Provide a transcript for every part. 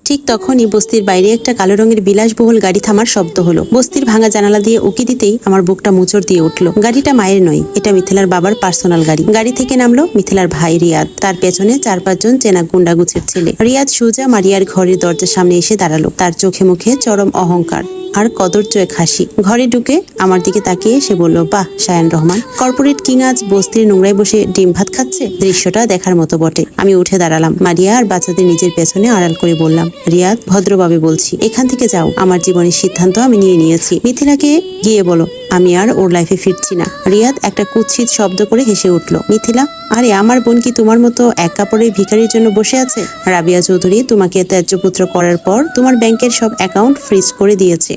ঠিক তখনই বস্তির বাইরে একটা কালো রঙের বিলাসবহুল গাড়ি থামার শব্দ হলো। বস্তির ভাঙা জানালা দিয়ে উকি দিতেই আমার বুকটা মোচড় দিয়ে উঠলো। গাড়িটা মায়ের নয়, এটা মিথিলার বাবার পার্সোনাল গাড়ি। গাড়ি থেকে নামলো মিথিলার ভাই রিয়াদ, তার পেছনে 4-5 জন চেনা গুন্ডাগুছের ছেলে। রিয়াদ সোজা মারিয়ার ঘরের দরজার সামনে এসে দাঁড়ালো। তার চোখে মুখে চরম অহংকার আর কদর্য এক হাসি। ঘরে ঢুকে আমার দিকে তাকিয়ে সে বলল, বাহ শায়ান রহমান, কর্পোরেট কিং আজ বস্তির নোংরায় বসে ডিম ভাত খাচ্ছে। দৃশ্যটা দেখার মতো বটে। আমি উঠে দাঁড়ালাম। মারিয়া আর বাচ্চাদের নিজের পেছনে আড়াল করে বললাম, রিয়াদ ভদ্রভাবে বলছি, এখান থেকে যাও। আমার জীবনের সিদ্ধান্ত আমি নিয়ে নিয়েছি। মিথিলাকে গিয়ে বলো আমি আর ওর লাইফে ফিরছি না। রিয়াদ একটা কুৎসিত শব্দ করে হেসে উঠল। মিথিলা, আরে আমার বোন কি তোমার মতো এক কাপড়ের ভিখারির জন্য বসে আছে? রাবিয়া চৌধুরী তোমাকে ত্যায্যপুত্র করার পর তোমার ব্যাংকের সব অ্যাকাউন্ট ফ্রিজ করে দিয়েছে।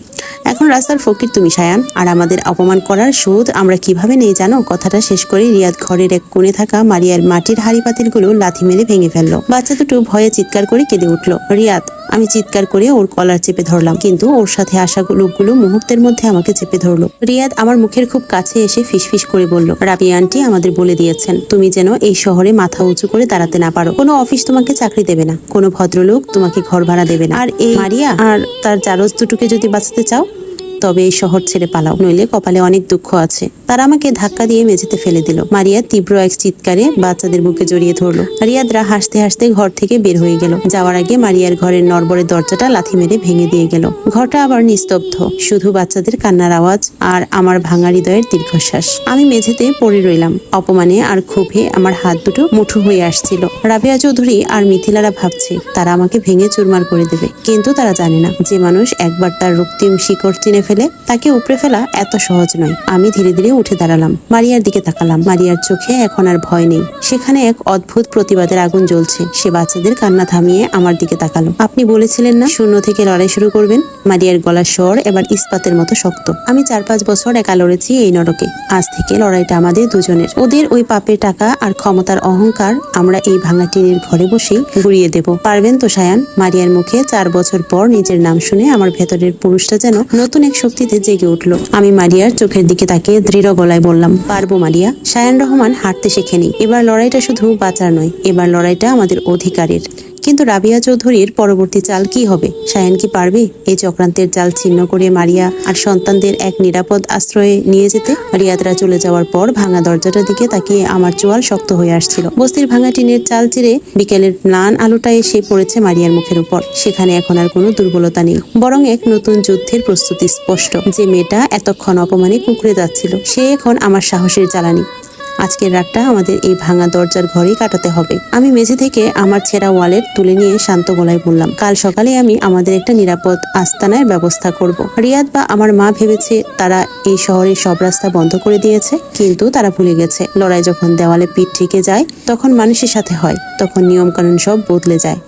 এখন রাস্তার ফকির তুমি শায়ান, আর আমাদের অপমান করার শোধ আমরা কিভাবে নেই জানো? কথাটা শেষ করে রিয়াদ ঘরের এক কোণে থাকা মারিয়ার মাটির হাড়ি পাতিলগুলো লাথি মেরে ভেঙে ফেললো। বাচ্চা দুটো ভয়ে চিৎকার করে কেঁদে উঠলো। রিয়াদ, আমি চিৎকার করে ওর কলার চেপে ধরলাম, কিন্তু ওর সাথে আসা লোকগুলো মুহূর্তের মধ্যে আমাকে চেপে ধরলো। রিয়াদ আমার মুখের খুব কাছে এসে ফিসফিস করে বলল, রাবিয়া আন্টি আমাদের বলে দিয়েছেন তুমি যেন এই শহরে মাথা উঁচু করে দাঁড়াতে না পারো। কোনো অফিস তোমাকে চাকরি দেবে না, কোনো ভদ্রলোক তোমাকে ঘর ভাড়া দেবে না। আর এই মারিয়া আর তার জারজ দুটোকে যদি বাঁচাতে চাও তবে এই শহর ছেড়ে পালাও, নইলে কপালে অনেক দুঃখ আছে। তারা আমাকে ধাক্কা দিয়ে মেঝেতে ফেলে দিল। মারিয়া তীব্র এক চিৎকারে বাচ্চাদের বুকে জড়িয়ে ধরলো। রিয়াদরা হাসতে হাসতে ঘর থেকে বের হয়ে গেল। যাওয়ার আগে মারিয়ার ঘরের নড়বড়ের দরজাটা লাথি মেরে ভেঙে দিয়ে গেল। ঘরটা আবার নিস্তব্ধ, শুধু বাচ্চাদের কান্নার আওয়াজ আর আমার ভাঙা হৃদয়ের দীর্ঘশ্বাস। আমি মেঝেতে পড়ে রইলাম। অপমানে আর ক্ষোভে আমার হাত দুটো মুঠো হয়ে আসছিল। রাবিয়া চৌধুরী আর মিথিলারা ভাবছে তারা আমাকে ভেঙে চুরমার করে দেবে, কিন্তু তারা জানে না যে মানুষ একবার তার রক্তিম শিকড় চিনে ফেলে তাকে উপড়ে ফেলা এত সহজ নয়। আমি ধীরে ধীরে উঠে দাঁড়ালাম, মারিয়ার দিকে তাকালাম। মারিয়ার চোখে এখন আর ভয় নেই, সেখানে এক অদ্ভুত প্রতিবাদের আগুন জ্বলছে। সে বাচ্চাদের কান্না থামিয়ে আমার দিকে তাকালো। আপনি বলেছিলেন না শূন্য থেকে লড়াই শুরু করবেন? মারিয়ার গলার স্বর এবার ইস্পাতের মতো শক্ত। আমি 4-5 বছর একা লড়েছি এই নরকে, আজ থেকে লড়াইটা আমাদের দুজনের। ওদের ওই পাপের টাকা আর ক্ষমতার অহংকার আমরা এই ভাঙা টিনের ঘরে বসেই গুড়িয়ে দেব। পারবেন তো শায়ান? মারিয়ার মুখে 4 বছর পর নিজের নাম শুনে আমার ভেতরের পুরুষটা যেন নতুন এক শক্তিতে জেগে উঠলো। আমি মারিয়ার চোখের দিকে তাকিয়ে দৃঢ় গলায় বললাম, পারবো মারিয়া। শায়ান রহমান হাঁটতে শেখেনি। এবার লড়াইটা শুধু বাঁচার নয়, এবার লড়াইটা আমাদের অধিকারের। কিন্তু রাবিয়া চৌধুরীর পরবর্তী চাল কি হবে? শায়ান কি পারবে এই চক্রান্তের জাল ছিন্ন করে মারিয়া আর সন্তানদের এক নিরাপদ আশ্রয়ে নিয়ে যেতে? রিয়াদরা চলে যাওয়ার পর ভাঙা দরজাটার দিকে তাকিয়ে আমার চোয়াল শক্ত হয়ে আসছিল। বস্তির ভাঙা টিনের চাল চিরে বিকেলের ম্লান আলোটা এসে পড়েছে মারিয়ার মুখের উপর। সেখানে এখন আর কোনো দুর্বলতা নেই, বরং এক নতুন যুদ্ধের প্রস্তুতি স্পষ্ট। যে মেয়েটা এতক্ষণ অপমানে কুঁকড়ে যাচ্ছিল, সে এখন আমার সাহসের জ্বালানি। আজকের রাতটা আমাদের এই ভাঙা দরজার ঘরেই কাটাতে হবে। আমি মেঝে থেকে আমার ছেঁড়া ওয়ালেট তুলে নিয়ে শান্ত গলায় বললাম, কাল সকালে আমি আমাদের একটা নিরাপদ আস্তানার ব্যবস্থা করব। রিয়াদ বা আমার মা ভেবেছে তারা এই শহরের সব রাস্তা বন্ধ করে দিয়েছে, কিন্তু তারা ভুলে গেছে লড়াই যখন দেওয়ালে পিঠ থেকে যায় তখন মানুষের সাথে হয়, তখন নিয়ম কানুন সব বদলে যায়।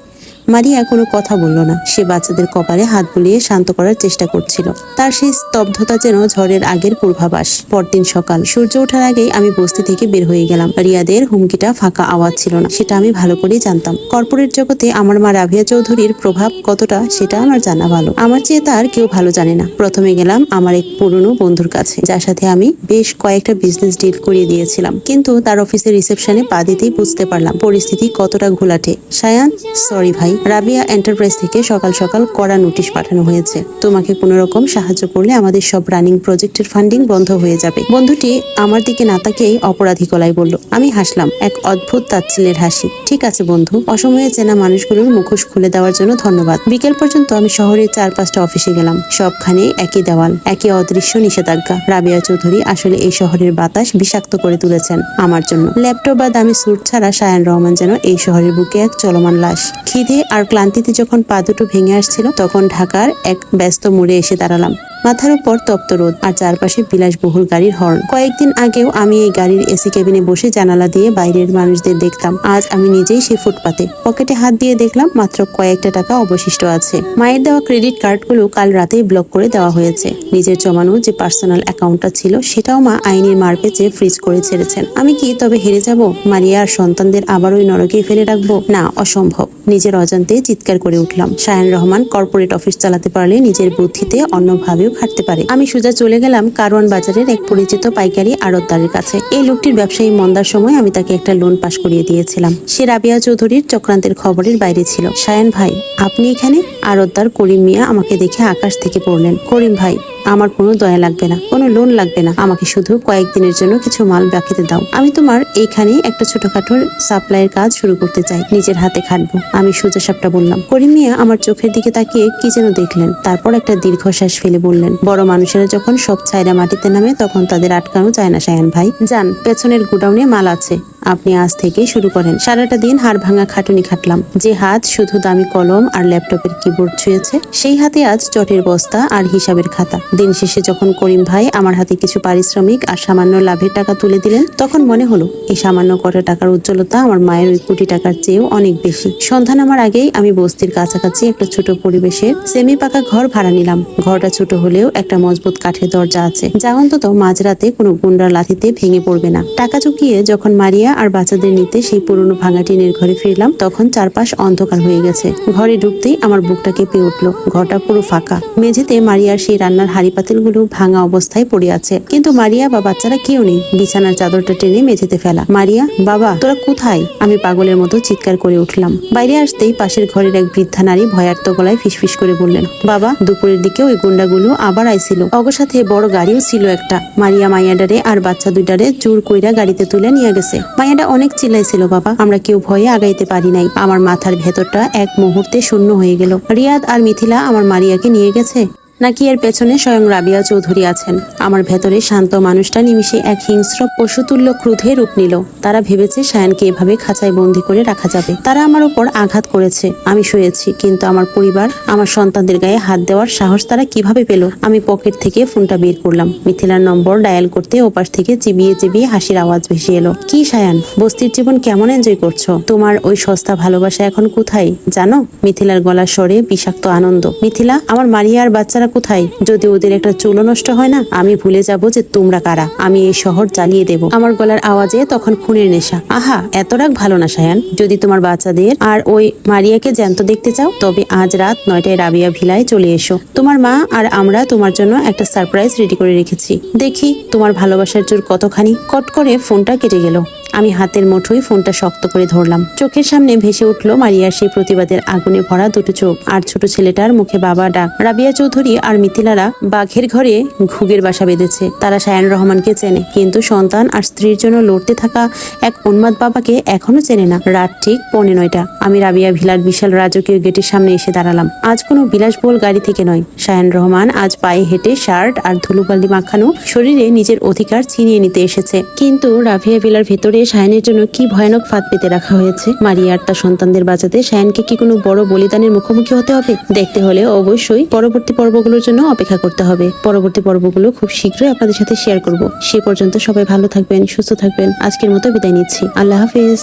মারিয়া কোনো কথা বলল না। সে বাচ্চাদের কপালে হাত বুলিয়ে শান্ত করার চেষ্টা করছিল। তার সেই স্তব্ধতা যেন ঝড়ের আগের পূর্বাভাস। পরদিন সকাল সূর্য ওঠার আগেই আমি বস্তি থেকে বের হয়ে গেলাম। রিয়াদের হুমকিটা ফাঁকা আওয়াজ ছিল না, সেটা আমি ভালো করেই জানতাম। কর্পোরেট জগতে আমার মা রাবিয়া চৌধুরীর প্রভাব কতটা সেটা আমার জানা ভালো। আমার চেয়ে তার কেউ ভালো জানে না। প্রথমে গেলাম আমার এক পুরনো বন্ধুর কাছে, যার সাথে আমি বেশ কয়েকটা বিজনেস ডিল করিয়ে দিয়েছিলাম, কিন্তু তার অফিসের রিসেপশনে পা দিতেই বুঝতে পারলাম পরিস্থিতি কতটা ঘোলাটে। শায়ান, সরি ভাই, রাবিয়া এন্টারপ্রাইজ থেকে সকাল সকাল কড়া নোটিশ পাঠানো হয়েছে। তোমাকে কোনো রকম সাহায্য করলে আমাদের সব রানিং প্রজেক্টের ফান্ডিং বন্ধ হয়ে যাবে। বন্ধুটি আমার দিকে না তাকিয়েই অপরাধী গলায় বলল। আমি হাসলাম, এক অদ্ভুত তাচ্ছিল্যের হাসি। ঠিক আছে বন্ধু, অসময়ে চেনা মানুষগুলোর মুখোশ খুলে দেওয়ার জন্য ধন্যবাদ। বিকেল পর্যন্ত আমি শহরের 4-5টা অফিসে গেলাম। সবখানে একই দেওয়াল, একই অদৃশ্য নিষেধাজ্ঞা। রাবিয়া চৌধুরী আসলে এই শহরের বাতাস বিষাক্ত করে তুলেছেন আমার জন্য। ল্যাপটপ বা দামি স্যুট ছাড়া শায়ান রহমান যেন এই শহরের বুকে এক চলমান লাশ। খিদে আর ক্লান্তিতে যখন পা দুটো ভেঙে আসছিল, তখন ঢাকার এক ব্যস্ত মোড়ে এসে দাঁড়ালাম। মাথার উপর তপ্ত রোদ আর চারপাশে বিলাসবহুল গাড়ির হর্ন। কয়েকদিন আগেও আমি এই গাড়ির এসি কেবিনে বসে জানালা দিয়ে বাইরের মানুষদের দেখতাম। আজ আমি নিজেই সেই ফুটপাতে। পকেটে হাত দিয়ে দেখলাম মাত্র কয়েকটা টাকা অবশিষ্ট আছে। মায়ের দেওয়া ক্রেডিট কার্ডগুলো কাল রাতেই ব্লক করে দেওয়া হয়েছে। নিজের জমানো যে পার্সোনাল অ্যাকাউন্টটা ছিল সেটাও মা আইনের মার পেঁচে ফ্রিজ করে ছেড়েছেন। আমি কি তবে হেরে যাব? মারিয়া আর সন্তানদের আবার ওই নরকেই ফেলে রাখবো? না, অসম্ভব। নিজের অজান্তে চিৎকার করে উঠলাম। শায়ান রহমান কর্পোরেট অফিস চালাতে পারলে নিজের বুদ্ধিতে অন্যভাবেও খাটতে পারে। আমি সোজা চলে গেলাম কারওয়ান বাজারের এক পরিচিত পাইকারি আড়তদারের কাছে। এই লোকটির ব্যবসায়ী মন্দার সময় আমি তাকে একটা লোন পাশ করিয়ে দিয়েছিলাম। সে রাবিয়া চৌধুরীর চক্রান্তের খবরের বাইরে ছিল। শায়ান ভাই, আপনি এখানে? আড়তদার করিম মিয়া আমাকে দেখে আকাশ থেকে পড়লেন। করিম ভাই, আমার কোনো দয়া লাগবে না, কোনো লোন লাগবে না, আমাকে শুধু কয়েকদিনের জন্য কিছু মাল বাকিতে দাও। আমি তোমার এইখানে একটা ছোটখাটো সাপ্লাইয়ের কাজ শুরু করতে চাই, নিজের হাতে খাটবো। আমি সোজা সাপটা বললাম। করিম মিয়া আমার চোখের দিকে তাকিয়ে কি যেন দেখলেন, তারপর একটা দীর্ঘশ্বাস ফেলে বললেন, বড় মানুষেরা যখন সব ছাইরা মাটিতে নামে তখন তাদের আটকানো যায় না শায়ান ভাই। যান, পেছনের গুডাউনে মাল আছে, আপনি আজ থেকেই শুরু করেন। সারাটা দিন হাড় ভাঙা খাটুনি খাটলাম। যে হাত শুধু দামি কলম আর ল্যাপটপের কিবোর্ড ছুঁয়েছে, সেই হাতে আজ চটের বস্তা আর হিসাবের খাতা। দিন শেষে যখন করিম ভাই আমার হাতে কিছু পারিশ্রমিক আর সামান্য লাভের টাকা তুলে দিলেন, তখন মনে হলো এই সামান্য কটা টাকার উজ্জ্বলতা আমার মায়ের ওই কোটি টাকার চেয়েও অনেক বেশি। সন্ধ্যা নামার আগেই আমি বস্তির কাছাকাছি একটা ছোট পরিবেশের সেমি পাকা ঘর ভাড়া নিলাম। ঘরটা ছোট হলেও একটা মজবুত কাঠের দরজা আছে, যা অন্তত মাঝরাতে কোনো গুন্ডার লাথিতে ভেঙে পড়বে না। টাকা চুকিয়ে যখন মারিয়া আর বাচ্চাদের নিতে সেই পুরনো ভাঙা টিনের ঘরে ফিরলাম, তখন চারপাশ অন্ধকার হয়ে গেছে। ঘরে ঢুকতেই আমার বুকটা কেঁপে উঠলো। ঘরটা পুরো ফাঁকা। মেঝেতে মারিয়ার সেই রান্নার হাঁড়ি পাতিলগুলো ভাঙা অবস্থায় পড়ে আছে, কিন্তু মারিয়া বা বাচ্চারা কেউ নেই। বিছানার চাদরটা টেনে মেঝেতে ফেলা। মারিয়া, বাবা, তোরা কোথায়? আমি পাগলের মতো চিৎকার করে উঠলাম। বাইরে আসতেই পাশের ঘরের এক বৃদ্ধা নারী ভয়ার্ত গলায় ফিসফিস করে বললেন, বাবা, দুপুরের দিকে ওই গুন্ডাগুলো আবার আইছিল, অগসাথে বড় গাড়িও ছিল একটা। মারিয়া মাইয়াডারে আর বাচ্চা দুইটারে জোর কইরা গাড়িতে তুলে নিয়ে গেছে। মাইয়াডা অনেক চিল্লাইছিল বাবা, আমরা কেউ ভয়ে আগাইতে পারি নাই। আমার মাথার ভেতরটা এক মুহূর্তে শূন্য হয়ে গেল। রিয়াদ আর মিথিলা আমার মারিয়াকে নিয়ে গেছে, নাকি এর পেছনে স্বয়ং রাবিয়া চৌধুরী আছেন? আমার ভেতরে শান্ত মানুষটা নিমিষে এক হিংস্র পশুতুল্য ক্রোধে রূপ নিল। তারা ভেবেছে শায়ানকে এভাবে খাঁচায় বন্দি করে রাখা যাবে। তারা আমার উপর আঘাত করেছে, আমি শুয়েছি, কিন্তু আমার পরিবার, আমার সন্তানদের গায়ে হাত দেওয়ার সাহস তারা কিভাবে পেল? আমি পকেট থেকে ফোনটা বের করলাম। মিথিলার নম্বর ডায়াল করতে ওপাশ থেকে চিবিয়ে চিবিয়ে হাসির আওয়াজ ভেসে এলো। কি শায়ান, বস্তির জীবন কেমন এনজয় করছো? তোমার ওই সস্তা ভালোবাসা এখন কোথায় জানো? মিথিলার গলার স্বরে বিষাক্ত আনন্দ। মিথিলা, আমার মারিয়া আর বাচ্চারা কোথায়? যদি ওদের একটা চুলও নষ্ট হয় না, আমি ভুলে যাব যে তোমরা কারা। আমি এই শহর জ্বালিয়ে দেব। আমার গলার আওয়াজে তখন খুনের নেশা। আহা, এত রাগ ভালো না শায়ান। যদি তোমার বাচ্চাদের আর ওই মারিয়াকে জ্যান্ত দেখতে চাও, তবে আজ রাত 9টায় রাবিয়া ভিলায় চলে এসো। তোমার মা আর আমরা তোমার জন্য একটা সারপ্রাইজ রেডি করে রেখেছি। দেখি তোমার ভালোবাসার জোর কতখানি। কট করে ফোনটা কেটে গেল। আমি হাতের মুঠোয় ফোনটা শক্ত করে ধরলাম। চোখের সামনে ভেসে উঠল মারিয়ার সেই প্রতিবাদের আগুনে ভরা দুটো চোখ, আর ছোট ছেলেটার মুখে বাবা ডাক। রাবিয়া চৌধুরী আর মিথিলারা বাঘের ঘরে ঘুগের বাসা বেঁধেছে। তারা শায়ান রহমানকে চেনে, কিন্তু সন্তান আর স্ত্রীর জন্য লড়তে থাকা এক উন্মাদ বাবাকে এখনো চেনে না। রাত ঠিক 9:15। আমি রাবিয়া ভিলার বিশাল রাজকীয় গেটের সামনে এসে দাঁড়ালাম। আজ কোনো বিলাসবহুল গাড়ি থেকে নয়, শায়ান রহমান আজ পায়ে হেঁটে শার্ট আর ধুলোবালি মাখানো শরীরে নিজের অধিকার ছিনিয়ে নিতে এসেছে। কিন্তু রাবিয়া ভিলার ভেতরে শায়ানের জন্য কি ভয়ানক ফাঁদ পেতে রাখা হয়েছে। মারিয়া আর তার সন্তানদের বাঁচাতে শায়ানকে কি কোনো বড় বলিদানের মুখোমুখি হতে হবে? দেখতে হলে অবশ্যই পরবর্তী পর্বগুলোর জন্য অপেক্ষা করতে হবে। পরবর্তী পর্বগুলো খুব শীঘ্রই আপনাদের সাথে শেয়ার করব। সে পর্যন্ত সবাই ভালো থাকবেন, সুস্থ থাকবেন। আজকের মতো বিদায় নিচ্ছি। আল্লাহ হাফিজ।